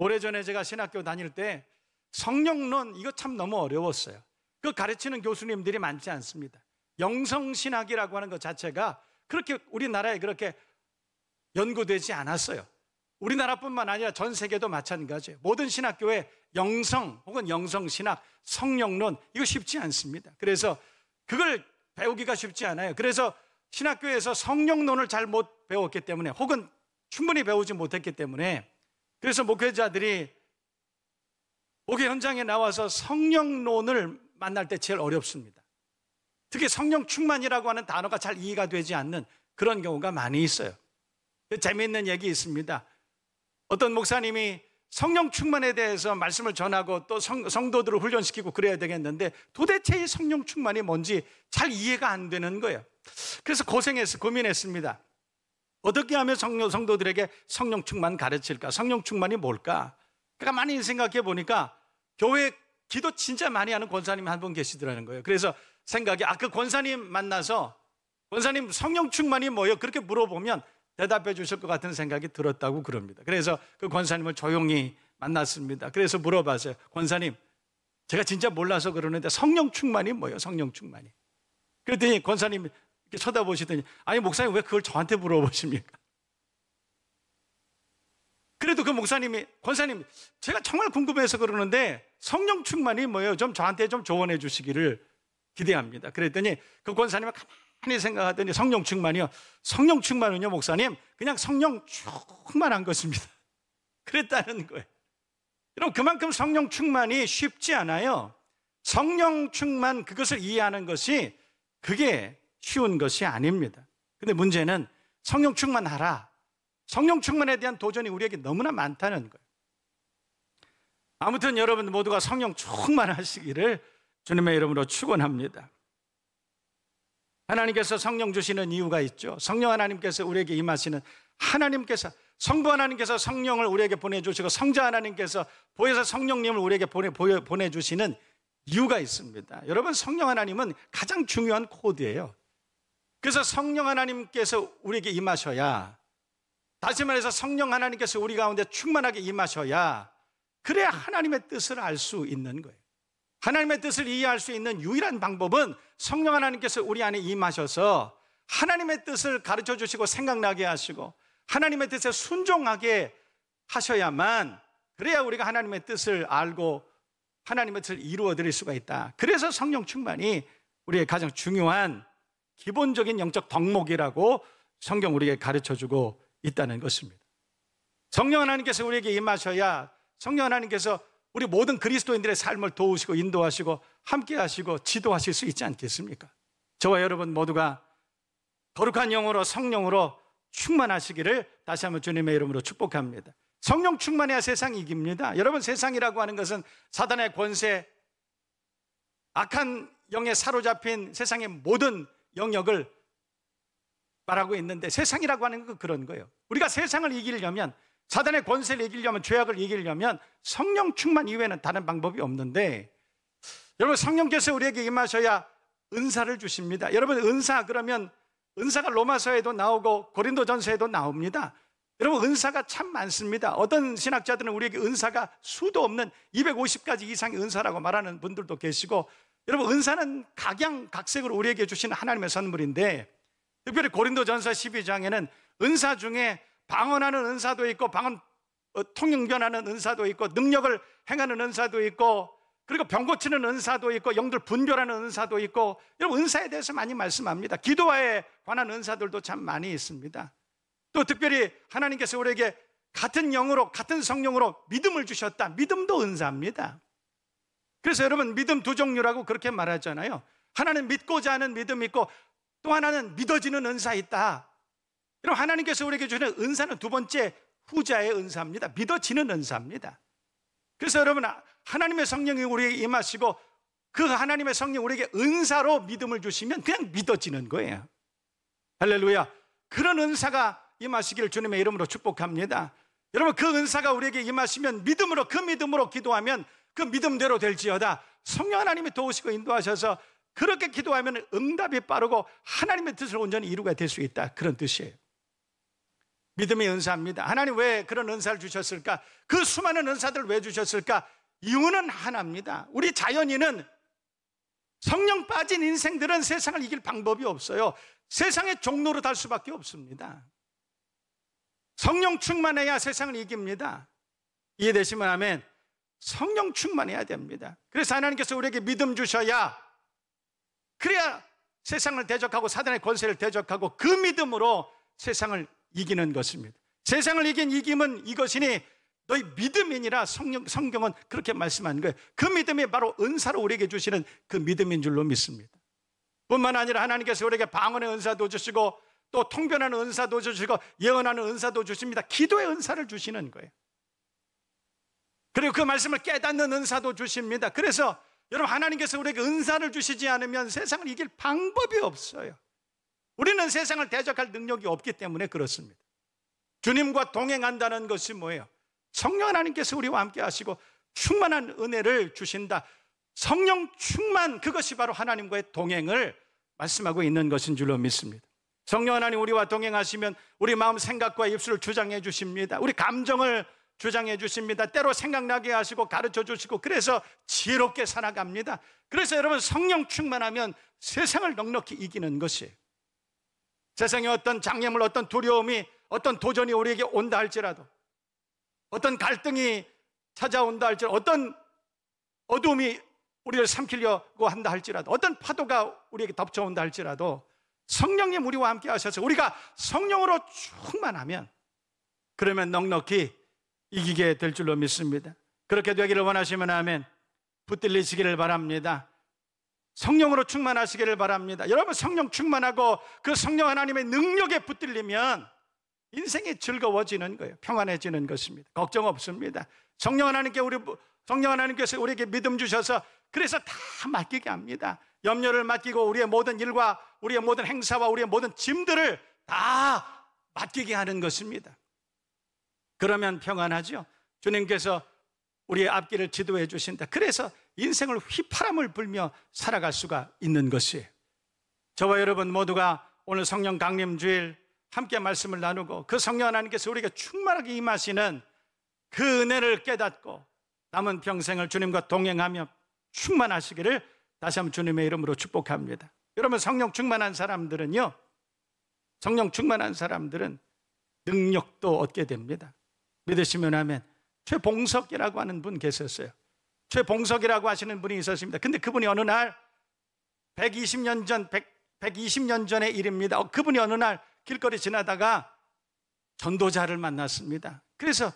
오래전에 제가 신학교 다닐 때 성령론 이거 참 너무 어려웠어요. 그 가르치는 교수님들이 많지 않습니다. 영성신학이라고 하는 것 자체가 그렇게 우리나라에 그렇게 연구되지 않았어요. 우리나라뿐만 아니라 전 세계도 마찬가지예요. 모든 신학교에 영성 혹은 영성신학, 성령론 이거 쉽지 않습니다. 그래서 그걸 배우기가 쉽지 않아요. 그래서 신학교에서 성령론을 잘 못 배웠기 때문에 혹은 충분히 배우지 못했기 때문에 그래서 목회자들이 목회 현장에 나와서 성령론을 만날 때 제일 어렵습니다. 특히 성령 충만이라고 하는 단어가 잘 이해가 되지 않는 그런 경우가 많이 있어요. 재미있는 얘기 있습니다. 어떤 목사님이 성령 충만에 대해서 말씀을 전하고 또 성도들을 훈련시키고 그래야 되겠는데 도대체 이 성령 충만이 뭔지 잘 이해가 안 되는 거예요. 그래서 고민했습니다. 어떻게 하면 성도들에게 성령 충만 가르칠까? 성령 충만이 뭘까? 그러니까 많이 생각해 보니까 교회 기도 진짜 많이 하는 권사님이 한 분 계시더라는 거예요. 그래서 생각이 그 권사님 만나서 권사님 성령 충만이 뭐예요? 그렇게 물어보면 대답해 주실 것 같은 생각이 들었다고 그럽니다. 그래서 그 권사님을 조용히 만났습니다. 그래서 물어봤어요. 권사님, 제가 진짜 몰라서 그러는데 성령 충만이 뭐예요? 성령 충만이. 그랬더니 권사님이 이렇게 쳐다보시더니 아니 목사님 왜 그걸 저한테 물어보십니까? 그래도 그 목사님이 권사님 제가 정말 궁금해서 그러는데 성령 충만이 뭐예요? 좀 저한테 좀 조언해 주시기를 기대합니다. 그랬더니 그 권사님은 가만히 생각하더니 성령 충만이요. 성령 충만은요 목사님 그냥 성령 충만한 것입니다. 그랬다는 거예요. 여러분 그만큼 성령 충만이 쉽지 않아요. 성령 충만 그것을 이해하는 것이 그게 쉬운 것이 아닙니다. 근데 문제는 성령 충만하라. 성령 충만에 대한 도전이 우리에게 너무나 많다는 거예요. 아무튼 여러분 모두가 성령 충만하시기를 주님의 이름으로 축원합니다. 하나님께서 성령 주시는 이유가 있죠. 성령 하나님께서 우리에게 임하시는 하나님께서 성부 하나님께서 성령을 우리에게 보내주시고 성자 하나님께서 보혜사 성령님을 우리에게 보내주시는 이유가 있습니다. 여러분 성령 하나님은 가장 중요한 코드예요. 그래서 성령 하나님께서 우리에게 임하셔야, 다시 말해서 성령 하나님께서 우리 가운데 충만하게 임하셔야 그래야 하나님의 뜻을 알 수 있는 거예요. 하나님의 뜻을 이해할 수 있는 유일한 방법은 성령 하나님께서 우리 안에 임하셔서 하나님의 뜻을 가르쳐 주시고 생각나게 하시고 하나님의 뜻에 순종하게 하셔야만, 그래야 우리가 하나님의 뜻을 알고 하나님의 뜻을 이루어 드릴 수가 있다. 그래서 성령 충만이 우리의 가장 중요한 기본적인 영적 덕목이라고 성경 우리에게 가르쳐 주고 있다는 것입니다. 성령 하나님께서 우리에게 임하셔야 성령 하나님께서 우리 모든 그리스도인들의 삶을 도우시고 인도하시고 함께 하시고 지도하실 수 있지 않겠습니까? 저와 여러분 모두가 거룩한 영으로 성령으로 충만하시기를 다시 한번 주님의 이름으로 축복합니다. 성령 충만해야 세상이 이깁니다. 여러분 세상이라고 하는 것은 사단의 권세, 악한 영에 사로잡힌 세상의 모든 영역을 말하고 있는데 세상이라고 하는 건 그런 거예요. 우리가 세상을 이기려면, 사단의 권세를 이기려면, 죄악을 이기려면 성령 충만 이외에는 다른 방법이 없는데, 여러분 성령께서 우리에게 임하셔야 은사를 주십니다. 여러분 은사 그러면 은사가 로마서에도 나오고 고린도전서에도 나옵니다. 여러분 은사가 참 많습니다. 어떤 신학자들은 우리에게 은사가 수도 없는 250가지 이상의 은사라고 말하는 분들도 계시고, 여러분 은사는 각양각색으로 우리에게 주시는 하나님의 선물인데, 특별히 고린도전서 12장에는 은사 중에 방언하는 은사도 있고 통용변하는 은사도 있고 능력을 행하는 은사도 있고 그리고 병 고치는 은사도 있고 영들 분별하는 은사도 있고, 여러분 은사에 대해서 많이 말씀합니다. 기도에 관한 은사들도 참 많이 있습니다. 또 특별히 하나님께서 우리에게 같은 영으로 같은 성령으로 믿음을 주셨다. 믿음도 은사입니다. 그래서 여러분 믿음 두 종류라고 그렇게 말하잖아요. 하나는 믿고자 하는 믿음이 있고 또 하나는 믿어지는 은사 있다. 여러분 하나님께서 우리에게 주시는 은사는 두 번째 후자의 은사입니다. 믿어지는 은사입니다. 그래서 여러분 하나님의 성령이 우리에게 임하시고 그 하나님의 성령이 우리에게 은사로 믿음을 주시면 그냥 믿어지는 거예요. 할렐루야. 그런 은사가 임하시기를 주님의 이름으로 축복합니다. 여러분 그 은사가 우리에게 임하시면 믿음으로, 그 믿음으로 기도하면 그 믿음대로 될지어다. 성령 하나님이 도우시고 인도하셔서 그렇게 기도하면 응답이 빠르고 하나님의 뜻을 온전히 이루게 될 수 있다. 그런 뜻이에요. 믿음의 은사입니다. 하나님 왜 그런 은사를 주셨을까? 그 수많은 은사들을 왜 주셨을까? 이유는 하나입니다. 우리 자연인은 성령 빠진 인생들은 세상을 이길 방법이 없어요. 세상의 종로로 달 수밖에 없습니다. 성령 충만해야 세상을 이깁니다. 이해되시면 아멘. 성령 충만해야 됩니다. 그래서 하나님께서 우리에게 믿음 주셔야, 그래야 세상을 대적하고 사단의 권세를 대적하고 그 믿음으로 세상을 이기는 것입니다. 세상을 이긴 이김은 이것이니 너희 믿음이니라. 성경은 그렇게 말씀한 거예요. 그 믿음이 바로 은사로 우리에게 주시는 그 믿음인 줄로 믿습니다. 뿐만 아니라 하나님께서 우리에게 방언의 은사도 주시고 또 통변하는 은사도 주시고 예언하는 은사도 주십니다. 기도의 은사를 주시는 거예요. 그리고 그 말씀을 깨닫는 은사도 주십니다. 그래서 여러분, 하나님께서 우리에게 은사를 주시지 않으면 세상을 이길 방법이 없어요. 우리는 세상을 대적할 능력이 없기 때문에 그렇습니다. 주님과 동행한다는 것이 뭐예요? 성령 하나님께서 우리와 함께 하시고 충만한 은혜를 주신다. 성령 충만, 그것이 바로 하나님과의 동행을 말씀하고 있는 것인 줄로 믿습니다. 성령 하나님 우리와 동행하시면 우리 마음 생각과 입술을 주장해 주십니다. 우리 감정을 주장해 주십니다. 때로 생각나게 하시고 가르쳐 주시고, 그래서 지혜롭게 살아갑니다. 그래서 여러분, 성령 충만하면 세상을 넉넉히 이기는 것이에요. 세상에 어떤 장애물, 어떤 두려움이, 어떤 도전이 우리에게 온다 할지라도, 어떤 갈등이 찾아온다 할지라도, 어떤 어두움이 우리를 삼키려고 한다 할지라도, 어떤 파도가 우리에게 덮쳐온다 할지라도 성령님 우리와 함께 하셔서 우리가 성령으로 충만하면, 그러면 넉넉히 이기게 될 줄로 믿습니다. 그렇게 되기를 원하시면 아멘. 붙들리시기를 바랍니다. 성령으로 충만하시기를 바랍니다. 여러분, 성령 충만하고 그 성령 하나님의 능력에 붙들리면 인생이 즐거워지는 거예요. 평안해지는 것입니다. 걱정 없습니다. 성령 하나님께서 우리에게 믿음 주셔서 그래서 다 맡기게 합니다. 염려를 맡기고 우리의 모든 일과 우리의 모든 행사와 우리의 모든 짐들을 다 맡기게 하는 것입니다. 그러면 평안하죠. 주님께서 우리의 앞길을 지도해 주신다. 그래서 인생을 휘파람을 불며 살아갈 수가 있는 것이에요. 저와 여러분 모두가 오늘 성령 강림 주일 함께 말씀을 나누고 그 성령 하나님께서 우리에게 충만하게 임하시는 그 은혜를 깨닫고 남은 평생을 주님과 동행하며 충만하시기를 다시 한번 주님의 이름으로 축복합니다. 여러분, 성령 충만한 사람들은요, 성령 충만한 사람들은 능력도 얻게 됩니다. 믿으시면 아멘. 최봉석이라고 하는 분 계셨어요. 최봉석이라고 하시는 분이 있었습니다. 근데 그분이 어느 날 120년 전의 일입니다. 그분이 어느 날 길거리 지나다가 전도자를 만났습니다. 그래서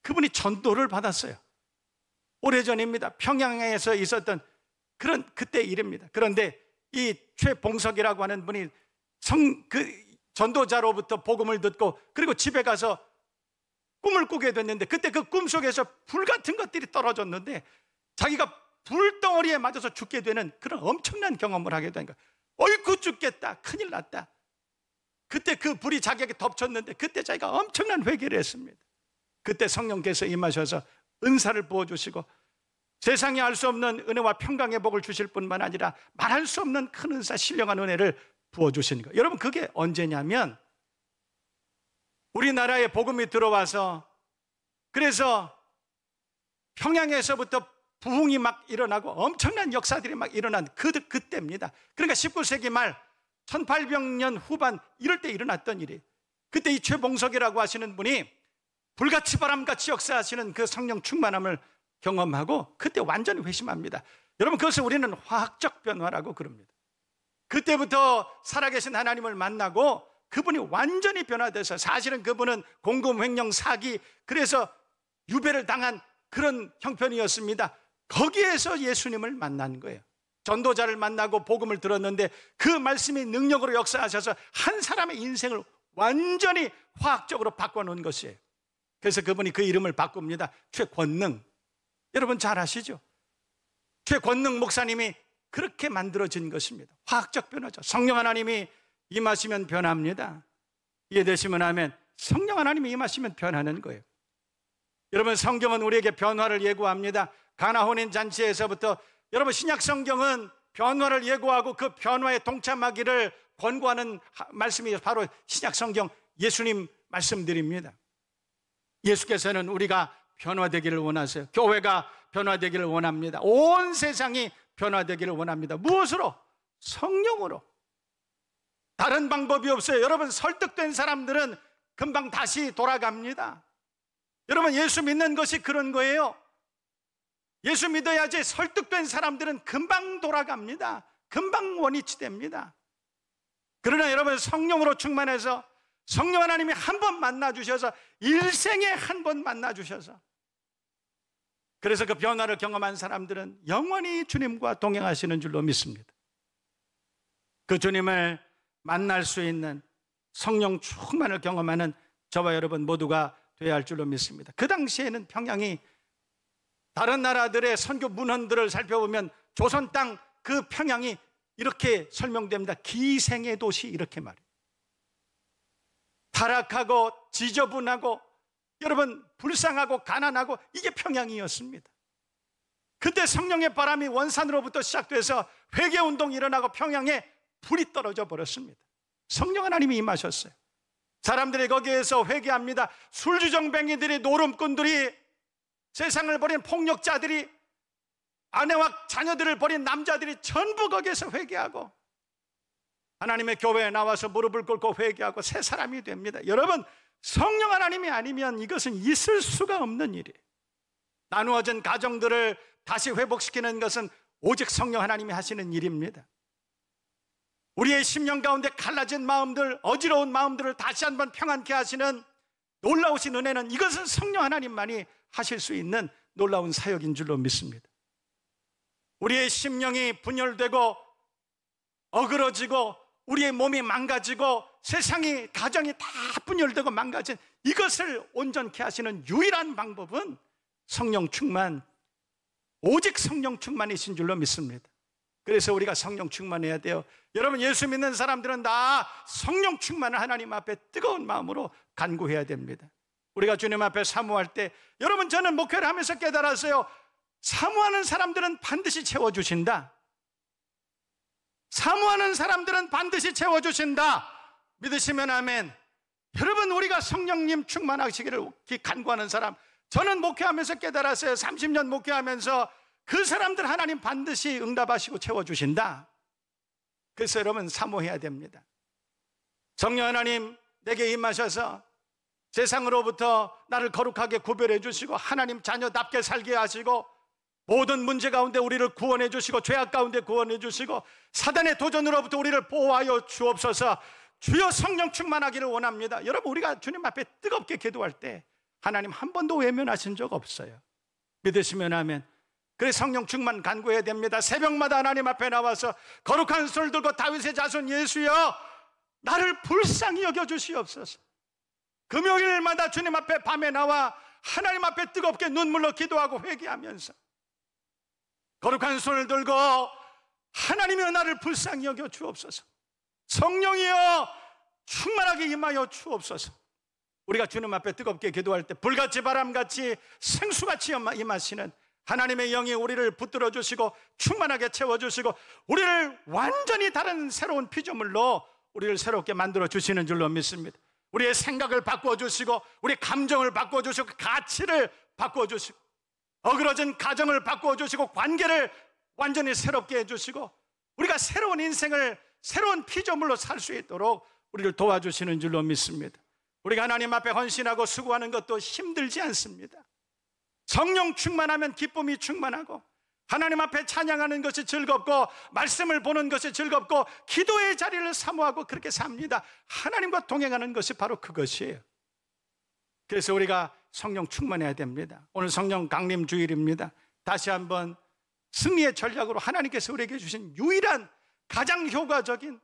그분이 전도를 받았어요. 오래전입니다. 평양에서 있었던 그런 그때 일입니다. 그런데 이 최봉석이라고 하는 분이 그 전도자로부터 복음을 듣고 그리고 집에 가서 꿈을 꾸게 됐는데, 그때 그 꿈속에서 불 같은 것들이 떨어졌는데 자기가 불덩어리에 맞아서 죽게 되는 그런 엄청난 경험을 하게 된 거예요. 어이구 죽겠다, 큰일 났다. 그때 그 불이 자기에게 덮쳤는데 그때 자기가 엄청난 회개를 했습니다. 그때 성령께서 임하셔서 은사를 부어주시고 세상이 알 수 없는 은혜와 평강의 복을 주실 뿐만 아니라 말할 수 없는 큰 은사, 신령한 은혜를 부어주신 거예요. 여러분, 그게 언제냐면 우리나라에 복음이 들어와서 그래서 평양에서부터 부흥이 막 일어나고 엄청난 역사들이 막 일어난 그때입니다. 그러니까 19세기 말 1800년 후반 이럴 때 일어났던 일이, 그때 이 최봉석이라고 하시는 분이 불같이 바람같이 역사하시는 그 성령 충만함을 경험하고 그때 완전히 회심합니다. 여러분, 그것을 우리는 화학적 변화라고 그럽니다. 그때부터 살아계신 하나님을 만나고 그분이 완전히 변화돼서, 사실은 그분은 공금, 횡령, 사기, 그래서 유배를 당한 그런 형편이었습니다. 거기에서 예수님을 만난 거예요. 전도자를 만나고 복음을 들었는데 그 말씀이 능력으로 역사하셔서 한 사람의 인생을 완전히 화학적으로 바꿔놓은 것이에요. 그래서 그분이 그 이름을 바꿉니다. 최권능. 여러분 잘 아시죠? 최권능 목사님이 그렇게 만들어진 것입니다. 화학적 변화죠. 성령 하나님이 임하시면 변합니다. 이해되시면 아멘. 성령 하나님이 임하시면 변하는 거예요. 여러분, 성경은 우리에게 변화를 예고합니다. 가나 혼인 잔치에서부터 여러분, 신약 성경은 변화를 예고하고 그 변화에 동참하기를 권고하는 말씀이 바로 신약 성경 예수님 말씀드립니다. 예수께서는 우리가 변화되기를 원하세요. 교회가 변화되기를 원합니다. 온 세상이 변화되기를 원합니다. 무엇으로? 성령으로. 다른 방법이 없어요. 여러분, 설득된 사람들은 금방 다시 돌아갑니다. 여러분, 예수 믿는 것이 그런 거예요. 예수 믿어야지. 설득된 사람들은 금방 돌아갑니다. 금방 원위치 됩니다. 그러나 여러분, 성령으로 충만해서 성령 하나님이 한 번 만나 주셔서, 일생에 한 번 만나 주셔서, 그래서 그 변화를 경험한 사람들은 영원히 주님과 동행하시는 줄로 믿습니다. 그 주님을 만날 수 있는 성령 충만을 경험하는 저와 여러분 모두가 되어야 할 줄로 믿습니다. 그 당시에는 평양이, 다른 나라들의 선교 문헌들을 살펴보면 조선 땅 그 평양이 이렇게 설명됩니다. 기생의 도시, 이렇게 말해요. 타락하고 지저분하고 여러분 불쌍하고 가난하고, 이게 평양이었습니다. 그때 성령의 바람이 원산으로부터 시작돼서 회개운동이 일어나고 평양에 불이 떨어져 버렸습니다. 성령 하나님이 임하셨어요. 사람들이 거기에서 회개합니다. 술주정뱅이들이, 노름꾼들이, 세상을 버린 폭력자들이, 아내와 자녀들을 버린 남자들이 전부 거기에서 회개하고 하나님의 교회에 나와서 무릎을 꿇고 회개하고 새 사람이 됩니다. 여러분, 성령 하나님이 아니면 이것은 있을 수가 없는 일이에요. 나누어진 가정들을 다시 회복시키는 것은 오직 성령 하나님이 하시는 일입니다. 우리의 심령 가운데 갈라진 마음들, 어지러운 마음들을 다시 한번 평안케 하시는 놀라우신 은혜는, 이것은 성령 하나님만이 하실 수 있는 놀라운 사역인 줄로 믿습니다. 우리의 심령이 분열되고 어그러지고 우리의 몸이 망가지고 세상이, 가정이 다 분열되고 망가진, 이것을 온전케 하시는 유일한 방법은 성령 충만, 오직 성령 충만이신 줄로 믿습니다. 그래서 우리가 성령 충만해야 돼요. 여러분, 예수 믿는 사람들은 다 성령 충만을 하나님 앞에 뜨거운 마음으로 간구해야 됩니다. 우리가 주님 앞에 사모할 때, 여러분, 저는 목회를 하면서 깨달았어요. 사모하는 사람들은 반드시 채워주신다. 사모하는 사람들은 반드시 채워주신다. 믿으시면 아멘. 여러분, 우리가 성령님 충만하시기를 간구하는 사람, 저는 목회하면서 깨달았어요. 30년 목회하면서 그 사람들 하나님 반드시 응답하시고 채워주신다. 그래서 여러분, 사모해야 됩니다. 성령 하나님 내게 임하셔서 세상으로부터 나를 거룩하게 구별해 주시고 하나님 자녀답게 살게 하시고 모든 문제 가운데 우리를 구원해 주시고 죄악 가운데 구원해 주시고 사단의 도전으로부터 우리를 보호하여 주옵소서. 주여, 성령 충만하기를 원합니다. 여러분, 우리가 주님 앞에 뜨겁게 기도할 때 하나님 한 번도 외면하신 적 없어요. 믿으시면 아멘. 그래서 성령 충만 간구해야 됩니다. 새벽마다 하나님 앞에 나와서 거룩한 손을 들고 다윗의 자손 예수여, 나를 불쌍히 여겨주시옵소서. 금요일마다 주님 앞에 밤에 나와 하나님 앞에 뜨겁게 눈물로 기도하고 회개하면서 거룩한 손을 들고 하나님이여, 나를 불쌍히 여겨 주옵소서. 성령이여, 충만하게 임하여 주옵소서. 우리가 주님 앞에 뜨겁게 기도할 때 불같이 바람같이 생수같이 임하시는 하나님의 영이 우리를 붙들어 주시고 충만하게 채워주시고 우리를 완전히 다른 새로운 피조물로 우리를 새롭게 만들어 주시는 줄로 믿습니다. 우리의 생각을 바꿔주시고 우리의 감정을 바꿔주시고 가치를 바꿔주시고 어그러진 가정을 바꿔주시고 관계를 완전히 새롭게 해주시고 우리가 새로운 인생을 새로운 피조물로 살 수 있도록 우리를 도와주시는 줄로 믿습니다. 우리가 하나님 앞에 헌신하고 수고하는 것도 힘들지 않습니다. 성령 충만하면 기쁨이 충만하고 하나님 앞에 찬양하는 것이 즐겁고 말씀을 보는 것이 즐겁고 기도의 자리를 사모하고 그렇게 삽니다. 하나님과 동행하는 것이 바로 그것이에요. 그래서 우리가 성령 충만해야 됩니다. 오늘 성령 강림 주일입니다. 다시 한번 승리의 전략으로 하나님께서 우리에게 주신 유일한 가장 효과적인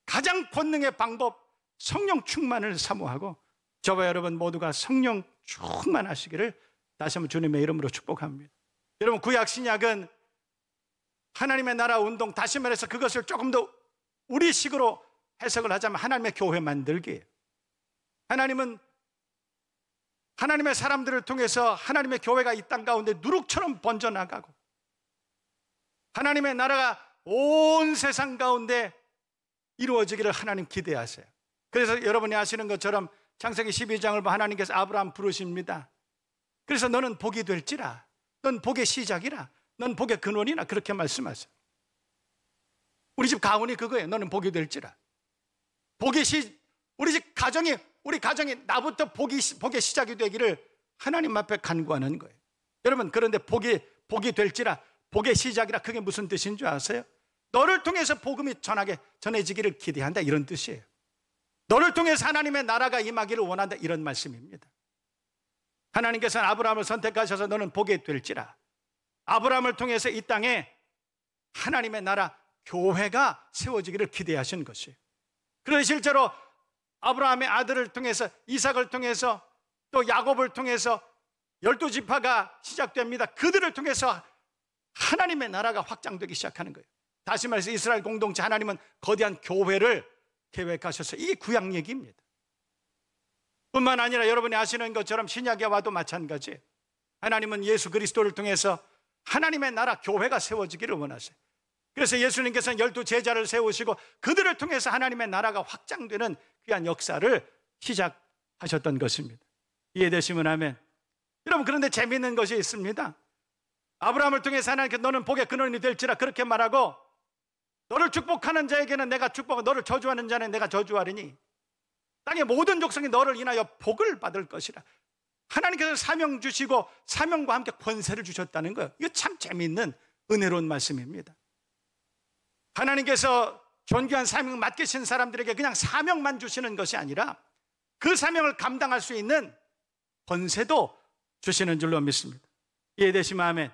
가장 본능의 방법, 성령 충만을 사모하고 저와 여러분 모두가 성령 충만하시기를 다시 한번 주님의 이름으로 축복합니다. 여러분, 구약 신약은 하나님의 나라 운동, 다시 말해서 그것을 조금 더 우리식으로 해석을 하자면 하나님의 교회 만들기예요. 하나님은 하나님의 사람들을 통해서 하나님의 교회가 이 땅 가운데 누룩처럼 번져나가고 하나님의 나라가 온 세상 가운데 이루어지기를 하나님 기대하세요. 그래서 여러분이 아시는 것처럼 창세기 12장을 보면 하나님께서 아브라함 부르십니다. 그래서 너는 복이 될지라, 넌 복의 시작이라, 넌 복의 근원이라, 그렇게 말씀하세요. 우리 집 가훈이 그거예요. 너는 복이 될지라. 우리 가정이 나부터 복의 시작이 되기를 하나님 앞에 간구하는 거예요. 여러분, 그런데 복이 될지라, 복의 시작이라, 그게 무슨 뜻인 줄 아세요? 너를 통해서 복음이 전해지기를 기대한다, 이런 뜻이에요. 너를 통해서 하나님의 나라가 임하기를 원한다, 이런 말씀입니다. 하나님께서는 아브라함을 선택하셔서 너는 복이 될지라, 아브라함을 통해서 이 땅에 하나님의 나라 교회가 세워지기를 기대하신 것이에요. 그래서 실제로 아브라함의 아들을 통해서, 이삭을 통해서, 또 야곱을 통해서 12지파가 시작됩니다. 그들을 통해서 하나님의 나라가 확장되기 시작하는 거예요. 다시 말해서 이스라엘 공동체, 하나님은 거대한 교회를 계획하셔서, 이게 구약 얘기입니다. 뿐만 아니라 여러분이 아시는 것처럼 신약에 와도 마찬가지예요. 하나님은 예수 그리스도를 통해서 하나님의 나라 교회가 세워지기를 원하세요. 그래서 예수님께서는 12제자를 세우시고 그들을 통해서 하나님의 나라가 확장되는 귀한 역사를 시작하셨던 것입니다. 이해되시면 아멘. 여러분, 그런데 재미있는 것이 있습니다. 아브라함을 통해서 하나님께서 너는 복의 근원이 될지라 그렇게 말하고, 너를 축복하는 자에게는 내가 축복하고 너를 저주하는 자는 내가 저주하리니 땅의 모든 족속이 너를 인하여 복을 받을 것이라. 하나님께서 사명 주시고 사명과 함께 권세를 주셨다는 거예요. 이거 참 재미있는 은혜로운 말씀입니다. 하나님께서 존귀한 사명을 맡기신 사람들에게 그냥 사명만 주시는 것이 아니라 그 사명을 감당할 수 있는 권세도 주시는 줄로 믿습니다. 이해되시면 아멘.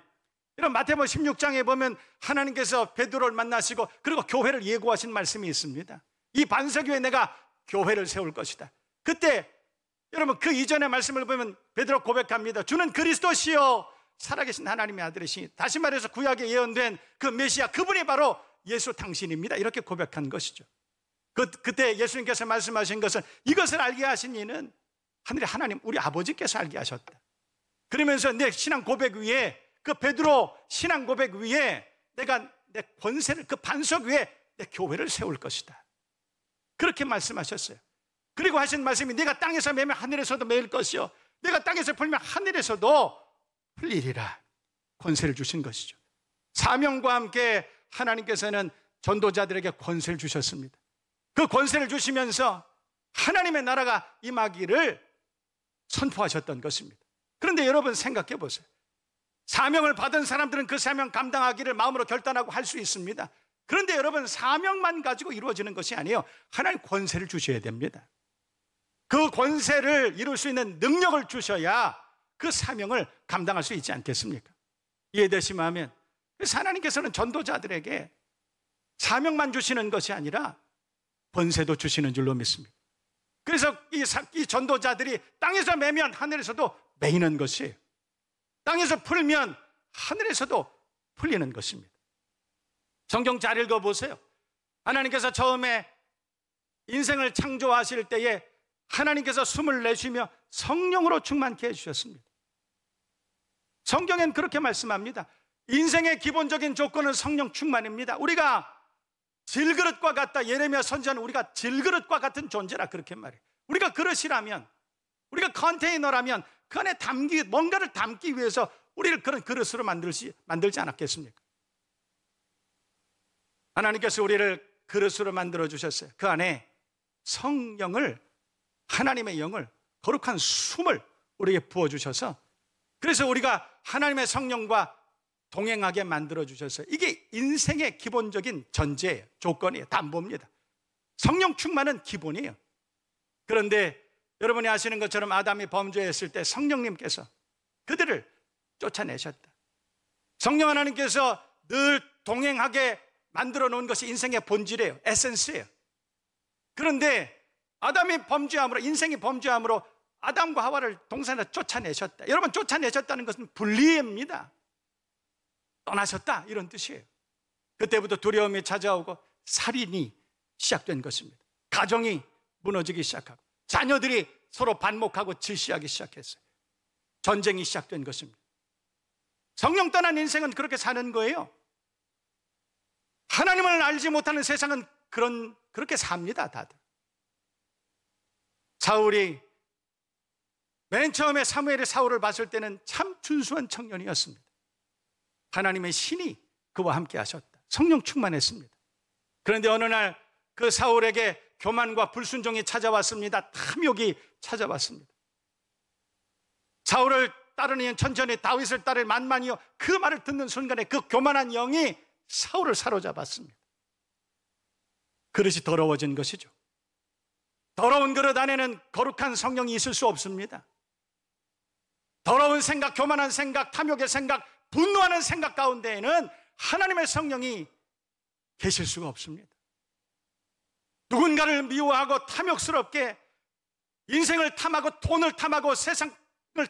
여러분, 마태복음 16장에 보면 하나님께서 베드로를 만나시고 그리고 교회를 예고하신 말씀이 있습니다. 이 반석위에 내가 교회를 세울 것이다. 그때 여러분, 그 이전의 말씀을 보면 베드로 고백합니다. 주는 그리스도시요 살아계신 하나님의 아들이시니, 다시 말해서 구약에 예언된 그 메시아, 그분이 바로 예수 당신입니다, 이렇게 고백한 것이죠. 그때 예수님께서 말씀하신 것은, 이것을 알게 하신 이는 하늘의 하나님 우리 아버지께서 알게 하셨다. 그러면서 내 신앙 고백 위에, 그 베드로 신앙 고백 위에 내가 내 권세를, 그 반석 위에 내 교회를 세울 것이다, 그렇게 말씀하셨어요. 그리고 하신 말씀이 내가 땅에서 매면 하늘에서도 매일 것이요 내가 땅에서 풀면 하늘에서도 풀리리라, 권세를 주신 것이죠. 사명과 함께 하나님께서는 전도자들에게 권세를 주셨습니다. 그 권세를 주시면서 하나님의 나라가 임하기를 선포하셨던 것입니다. 그런데 여러분, 생각해 보세요. 사명을 받은 사람들은 그 사명 감당하기를 마음으로 결단하고 할 수 있습니다. 그런데 여러분, 사명만 가지고 이루어지는 것이 아니에요. 하나님 권세를 주셔야 됩니다. 그 권세를 이룰 수 있는 능력을 주셔야 그 사명을 감당할 수 있지 않겠습니까? 이해되시면 하면, 그래서 하나님께서는 전도자들에게 사명만 주시는 것이 아니라 권세도 주시는 줄로 믿습니다. 그래서 이 전도자들이 땅에서 매면 하늘에서도 매이는 것이에요. 땅에서 풀면 하늘에서도 풀리는 것입니다. 성경 잘 읽어보세요. 하나님께서 처음에 인생을 창조하실 때에 하나님께서 숨을 내쉬며 성령으로 충만케 해주셨습니다. 성경엔 그렇게 말씀합니다. 인생의 기본적인 조건은 성령 충만입니다. 우리가 질그릇과 같다, 예레미야 선지자는 우리가 질그릇과 같은 존재라 그렇게 말해요. 우리가 그릇이라면, 우리가 컨테이너라면 그 안에 뭔가를 담기 위해서 우리를 그런 그릇으로 만들지 않았겠습니까? 하나님께서 우리를 그릇으로 만들어 주셨어요. 그 안에 성령을, 하나님의 영을, 거룩한 숨을 우리에게 부어주셔서, 그래서 우리가 하나님의 성령과 동행하게 만들어 주셨어요. 이게 인생의 기본적인 전제예요, 조건이에요, 담보입니다. 성령 충만은 기본이에요. 그런데 여러분이 아시는 것처럼 아담이 범죄했을 때 성령님께서 그들을 쫓아내셨다. 성령 하나님께서 늘 동행하게 만들어 놓은 것이 인생의 본질이에요, 에센스예요. 그런데 아담이 범죄함으로, 인생이 범죄함으로 아담과 하와를 동산에서 쫓아내셨다. 여러분, 쫓아내셨다는 것은 분리입니다. 떠나셨다, 이런 뜻이에요. 그때부터 두려움이 찾아오고 살인이 시작된 것입니다. 가정이 무너지기 시작하고 자녀들이 서로 반목하고 질시하기 시작했어요. 전쟁이 시작된 것입니다. 성령 떠난 인생은 그렇게 사는 거예요. 하나님을 알지 못하는 세상은 그렇게 삽니다, 다들. 사울이 맨 처음에 사무엘이 사울을 봤을 때는 참 준수한 청년이었습니다. 하나님의 신이 그와 함께 하셨다. 성령 충만했습니다. 그런데 어느 날 그 사울에게 교만과 불순종이 찾아왔습니다. 탐욕이 찾아왔습니다. 사울을 따르니 천천히 다윗을 따를 만만이요, 그 말을 듣는 순간에 그 교만한 영이 사울을 사로잡았습니다. 그릇이 더러워진 것이죠. 더러운 그릇 안에는 거룩한 성령이 있을 수 없습니다. 더러운 생각, 교만한 생각, 탐욕의 생각, 분노하는 생각 가운데에는 하나님의 성령이 계실 수가 없습니다. 누군가를 미워하고 탐욕스럽게 인생을 탐하고 돈을 탐하고 세상을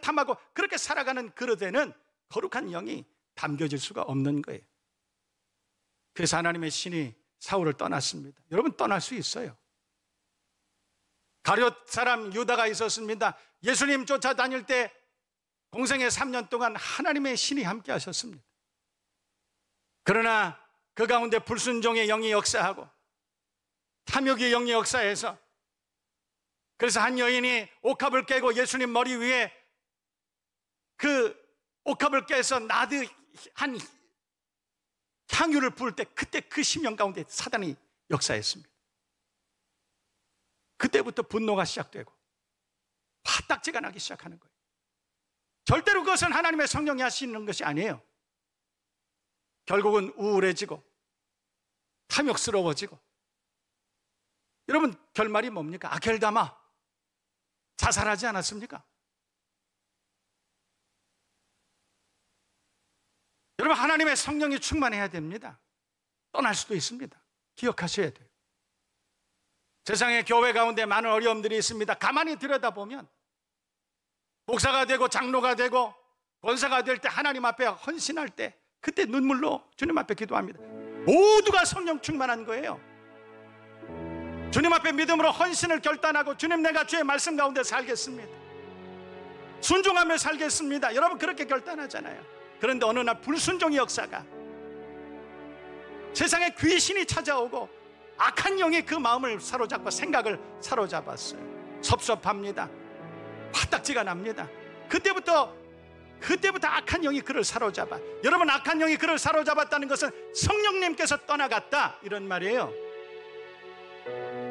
탐하고 그렇게 살아가는 그릇에는 거룩한 영이 담겨질 수가 없는 거예요. 그래서 하나님의 신이 사울을 떠났습니다. 여러분, 떠날 수 있어요. 가룟 사람 유다가 있었습니다. 예수님 쫓아다닐 때 공생의 3년 동안 하나님의 신이 함께 하셨습니다. 그러나 그 가운데 불순종의 영이 역사하고 탐욕의 영이 역사해서, 그래서 한 여인이 옥합을 깨고 예수님 머리 위에 그 옥합을 깨서 나드한 향유를 부을 때, 그때 그 심령 가운데 사단이 역사했습니다. 그때부터 분노가 시작되고 화딱지가 나기 시작하는 거예요. 절대로 그것은 하나님의 성령이 하시는 것이 아니에요. 결국은 우울해지고 탐욕스러워지고, 여러분 결말이 뭡니까? 아켈다마 자살하지 않았습니까? 여러분, 하나님의 성령이 충만해야 됩니다. 떠날 수도 있습니다. 기억하셔야 돼요. 세상의 교회 가운데 많은 어려움들이 있습니다. 가만히 들여다보면 목사가 되고 장로가 되고 권사가 될 때, 하나님 앞에 헌신할 때, 그때 눈물로 주님 앞에 기도합니다. 모두가 성령 충만한 거예요. 주님 앞에 믿음으로 헌신을 결단하고, 주님, 내가 주의 말씀 가운데 살겠습니다, 순종하며 살겠습니다, 여러분 그렇게 결단하잖아요. 그런데 어느 날 불순종의 역사가, 세상에 귀신이 찾아오고 악한 영이 그 마음을 사로잡고 생각을 사로잡았어요. 섭섭합니다. 화딱지가 납니다. 그때부터 악한 영이 그를 사로잡아. 여러분, 악한 영이 그를 사로잡았다는 것은 성령님께서 떠나갔다, 이런 말이에요.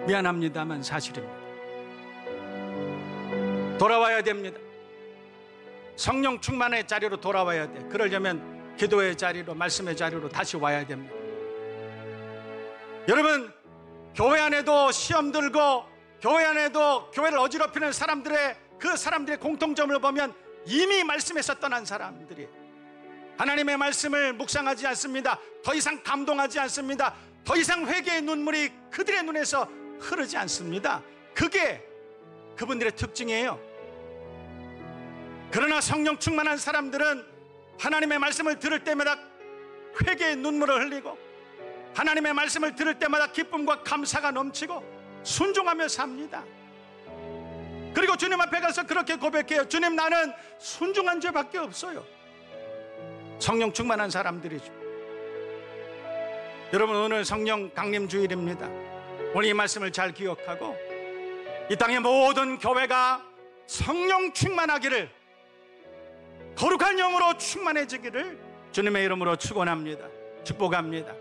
미안합니다만 사실입니다. 돌아와야 됩니다. 성령 충만의 자리로 돌아와야 돼. 그러려면 기도의 자리로, 말씀의 자리로 다시 와야 됩니다. 여러분, 교회 안에도 시험 들고 교회 안에도 교회를 어지럽히는 사람들의 공통점을 보면 이미 말씀에서 떠난 사람들이 하나님의 말씀을 묵상하지 않습니다. 더 이상 감동하지 않습니다. 더 이상 회개의 눈물이 그들의 눈에서 흐르지 않습니다. 그게 그분들의 특징이에요. 그러나 성령 충만한 사람들은 하나님의 말씀을 들을 때마다 회개의 눈물을 흘리고, 하나님의 말씀을 들을 때마다 기쁨과 감사가 넘치고 순종하며 삽니다. 그리고 주님 앞에 가서 그렇게 고백해요. 주님, 나는 순종한 죄밖에 없어요. 성령 충만한 사람들이죠. 여러분, 오늘 성령 강림 주일입니다. 오늘 이 말씀을 잘 기억하고 이 땅의 모든 교회가 성령 충만하기를, 거룩한 영으로 충만해지기를 주님의 이름으로 축원합니다. 축복합니다.